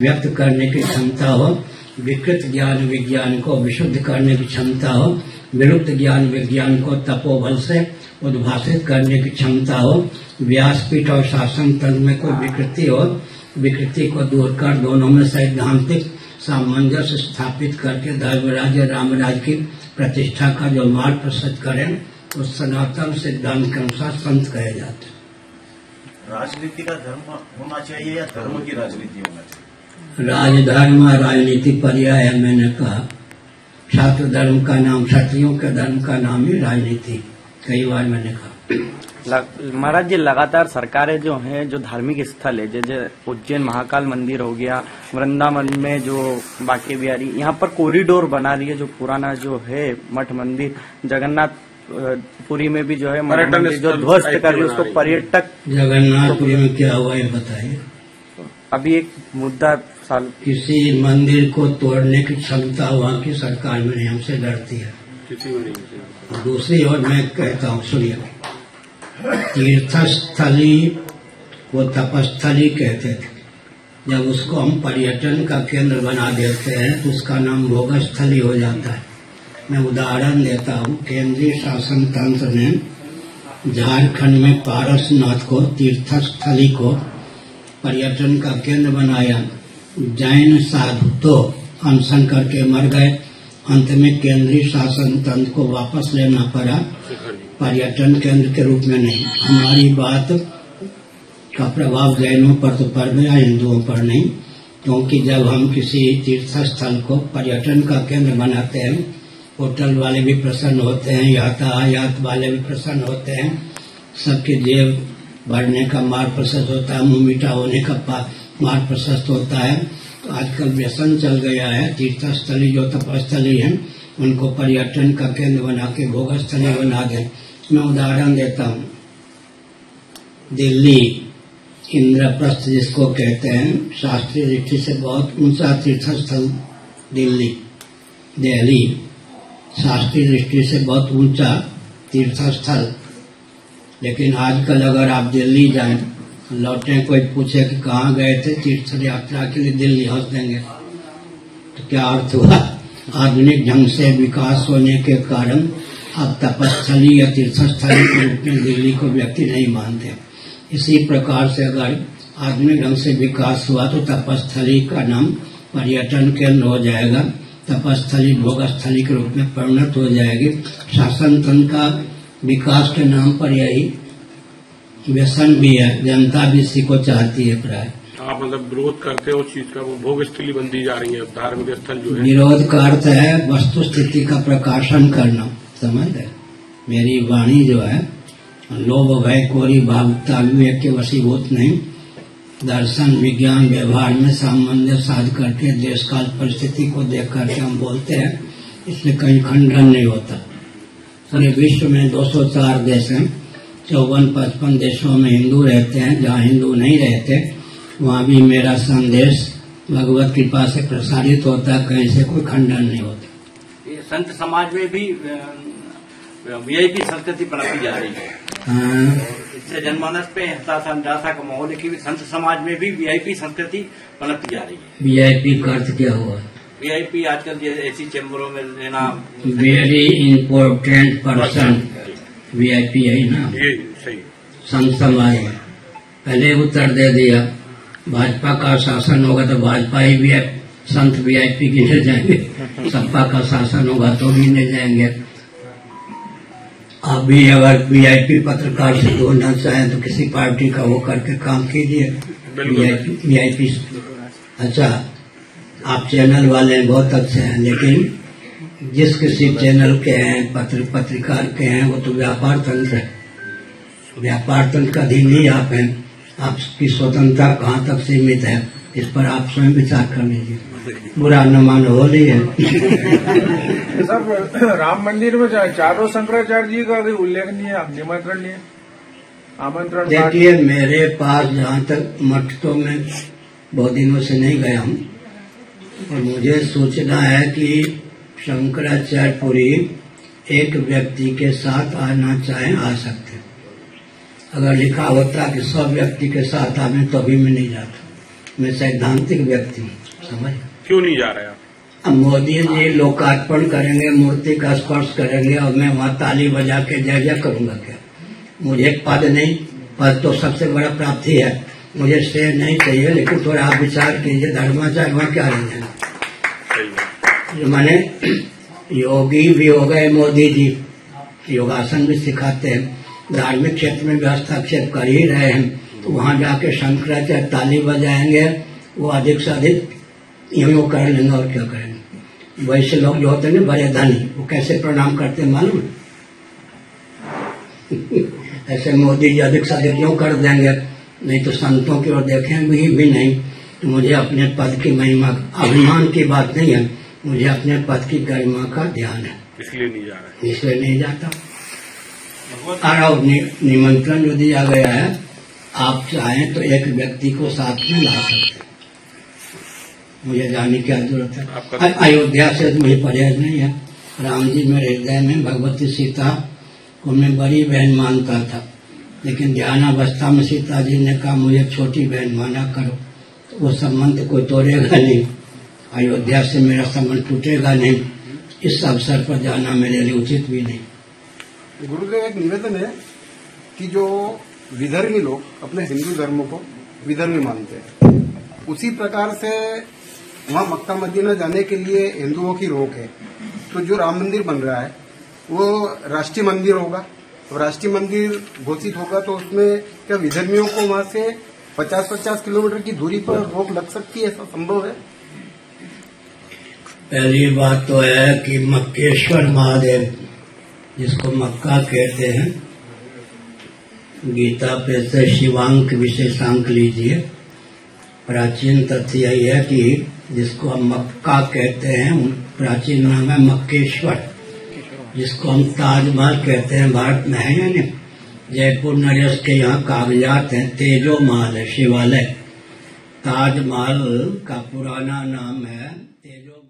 व्यक्त करने की क्षमता हो, विकृत ज्ञान विज्ञान को विशुद्ध करने की क्षमता हो, विलुप्त ज्ञान विज्ञान को तपोबल से उद्भाषित करने की क्षमता हो, व्यासपीठ और शासन तंत्र में कोई विकृति हो, विकृति को दूर कर दोनों में सैद्धांतिक सामंजस्य स्थापित करके धर्मराज रामराज की प्रतिष्ठा का जो मार्ग प्रशस्त करें उस सनातन सिद्धांत के अनुसार संत कहे जाते हैं। राजनीति का धर्म होना चाहिए या धर्म की राजनीति होना चाहिए? राजधर्म राजनीति पर्याय है। मैंने कहा छात्र धर्म का नाम, क्षत्रियों के धर्म का नाम ही राजनीति, कई बार मैंने कहा। महाराज जी, लगातार सरकारें जो हैं, जो धार्मिक स्थल है, जैसे उज्जैन महाकाल मंदिर हो गया, वृंदावन में जो बांके बिहारी, यहाँ पर कॉरिडोर बना रही है, जो पुराना जो है मठ मंदिर, जगन्नाथ पुरी में भी जो है पर्यटन जो ध्वस्त कर रही है उसको पर्यटक। जगन्नाथपुरी में क्या हुआ ये बताइए। अभी एक मुद्दा किसी मंदिर को तोड़ने की क्षमता वहाँ की सरकार में नहीं, हमसे डरती है। दूसरी ओर मैं कहता हूँ, सुनिए, तीर्थस्थली को तपस्थली कहते थे, जब उसको हम पर्यटन का केंद्र बना देते हैं तो उसका नाम भोगस्थली हो जाता है। मैं उदाहरण देता हूँ, केंद्रीय शासन तंत्र ने झारखंड में पारसनाथ को, तीर्थस्थली को पर्यटन का केंद्र बनाया। जैन साधु तो अनशन करके मर गए, अंत में केंद्रीय शासन तंत्र को वापस लेना पड़ा, पर्यटन केंद्र के रूप में नहीं। हमारी बात का प्रभाव जैनों पर तो पड़ गया, हिंदुओं पर नहीं, क्योंकि जब हम किसी तीर्थ स्थल को पर्यटन का केंद्र बनाते हैं, होटल वाले भी प्रसन्न होते हैं, यातायात वाले भी प्रसन्न होते हैं, सबके जेब भरने का मार्ग प्रशस्त होता है, मुंह मीठा होने का मार्ग प्रशस्त होता है। तो आजकल व्यसन चल गया है, तीर्थस्थली जो तपस्थली है उनको पर्यटन का केंद्र बना के भोगस्थली बना दें। मैं उदाहरण देता हूँ, दिल्ली इंद्रप्रस्थ जिसको कहते हैं, शास्त्रीय दृष्टि से बहुत ऊंचा तीर्थस्थल दिल्ली, दिल्ली शास्त्रीय दृष्टि से बहुत ऊंचा तीर्थस्थल। लेकिन आजकल अगर आप दिल्ली जाएं, लौटे कोई पूछे कि कहाँ गए थे तीर्थ यात्रा के लिए, दिल्ली हंस देंगे। तो क्या अर्थ हुआ? आधुनिक ढंग से विकास होने के कारण अब तपस्थली या तीर्थस्थली के रूप में दिल्ली को व्यक्ति नहीं मानते। इसी प्रकार से अगर आधुनिक ढंग से विकास हुआ तो तपस्थली का नाम पर्यटन केंद्र हो जाएगा, तपस्थली भोगस्थली के रूप में परिणत हो जाएगी। शासन तंत्र का विकास के नाम पर यही व्यसन भी है, जनता भी इसी को चाहती है। प्राय आप मतलब विरोध करते हो उस चीज का, वो भोगस्थली बनती जा रही है धार्मिक स्थल जो है। विरोध का अर्थ है वस्तु स्थिति का प्रकाशन करना, समझ गए। मेरी वाणी जो है लोभ भय कोरी भावुकता विवेक के वशीभूत नहीं, दर्शन विज्ञान व्यवहार में सामंजस्य साध करके देश काल परिस्थिति को देख करके हम बोलते हैं, इसलिए कहीं खंडन नहीं होता। पूरे विश्व में 204 देश हैं, 54-55 देशों में हिंदू रहते हैं, जहाँ हिंदू नहीं रहते वहाँ भी मेरा संदेश भगवत कृपा से प्रसारित होता है, कहीं से कोई खंडन नहीं होता। ये संत समाज में भी वीआईपी संस्कृति पनपती जा रही है। इससे जनमानस पे हिंसा का माहौल है कि संत समाज में भी वीआईपी संस्कृति पनपती जा रही है। वीआईपी का अर्थ क्या हुआ? वीआईपी आजकल ऐसी चैम्बरों में लेना, वेरी इम्पोर्टेंट पर्सन, वीआईपी है ना, सही संत समाज में। पहले उत्तर दे दिया, भाजपा का शासन होगा तो भाजपा ही भी संत वीआईपी गिने जाएंगे, सपा का शासन होगा तो गिने जाएंगे। आप भी अगर वीआईपी पत्रकार से जोड़ना चाहें तो किसी पार्टी का वो करके काम कीजिए, वीआईपी। अच्छा, आप चैनल वाले बहुत अच्छे हैं, लेकिन जिस किसी चैनल के हैं, पत्रकार के हैं, वो तो व्यापार तंत्र है, व्यापार तंत्र का अधीन ही आप हैं। आपकी स्वतंत्रता कहाँ तक सीमित है, इस पर आप स्वयं विचार कर लीजिए। बुरा न मानो, हो रही है। सर, राम मंदिर में चारों शंकराचार्य जी का उल्लेखनीय निमंत्रण नहीं, आमंत्रण। देखिए, मेरे पास जहाँ तक मठ तो मैं बहुत दिनों से नहीं गया हूँ, और मुझे सोचना है कि शंकराचार्यपुरी एक व्यक्ति के साथ आना चाहे आ सकते। अगर लिखा होता कि सब व्यक्ति के साथ आवे तो भी मैं नहीं जाता। मैं सैद्धांतिक व्यक्ति हूँ, समझ। क्यों नहीं जा रहे आप? अब मोदी जी लोकार्पण करेंगे, मूर्ति का स्पर्श करेंगे और मैं वहाँ ताली बजा के जय जय करूंगा क्या? मुझे पद नहीं, पद तो सबसे बड़ा प्राप्ति है, मुझे श्रेय नहीं चाहिए। लेकिन थोड़ा आप विचार कीजिए, धर्माचार्य वहाँ क्या रह जाए? माने योगी भी हो गए मोदी जी, योगासन भी सिखाते हैं, धार्मिक क्षेत्र में भी हस्तक्षेप कर ही रहे हैं, तो वहाँ जाके शंकराचार्य ताली बजाएंगे, वो अधिक से अधिक यूं वो कर लेंगे और क्या करेंगे। वैसे लोग जो होते हैं ना बड़े धनी, वो कैसे प्रणाम करते हैं मालूम? ऐसे मोदी जी अधिक से अधिक यूं कर देंगे, नहीं तो संतों की ओर देखेंगे भी नहीं। तो मुझे अपने पद की महिमा, अभिमान की बात नहीं है, मुझे अपने पद की गरिमा का ध्यान है, इसलिए नहीं जा रहे। इसलिए नहीं जाता। और निमंत्रण जो दिया गया है, आप चाहें तो एक व्यक्ति को साथ में ला सकते हैं, मुझे जाने की क्या जरूरत है। अयोध्या से मुझे परहेज नहीं है। राम जी मेरे हृदय में, भगवती सीता को मैं बड़ी बहन मानता था, लेकिन ध्यानावस्था में सीता जी ने कहा मुझे छोटी बहन माना करो, तो वो संबंध कोई तोड़ेगा नहीं, अयोध्या से मेरा संबंध टूटेगा नहीं। इस अवसर पर जाना मेरे लिए उचित भी नहीं। गुरुदेव, एक निवेदन है कि जो विधर्मी लोग अपने हिंदू धर्म को विधर्मी मानते हैं, उसी प्रकार से वहाँ मक्का मदीना जाने के लिए हिंदुओं की रोक है। तो जो राम मंदिर बन रहा है वो राष्ट्रीय मंदिर होगा, तो राष्ट्रीय मंदिर घोषित होगा, तो उसमें क्या विधर्मियों को वहाँ से 50-50 किलोमीटर की दूरी पर रोक लग सकती है? ऐसा संभव है? पहली बात तो है कि मक्केश्वर महादेव, जिसको मक्का कहते हैं, गीता पे से शिवांक विशेषांक लीजिए। प्राचीन तथ्य यही है कि जिसको हम मक्का कहते हैं, प्राचीन नाम है मक्केश्वर। जिसको हम ताजमहल कहते हैं, भारत में है या नहीं? जयपुर नरेश के यहाँ कागजात हैं, तेजो महल है शिवालय। ताजमहल का पुराना नाम है तेजो।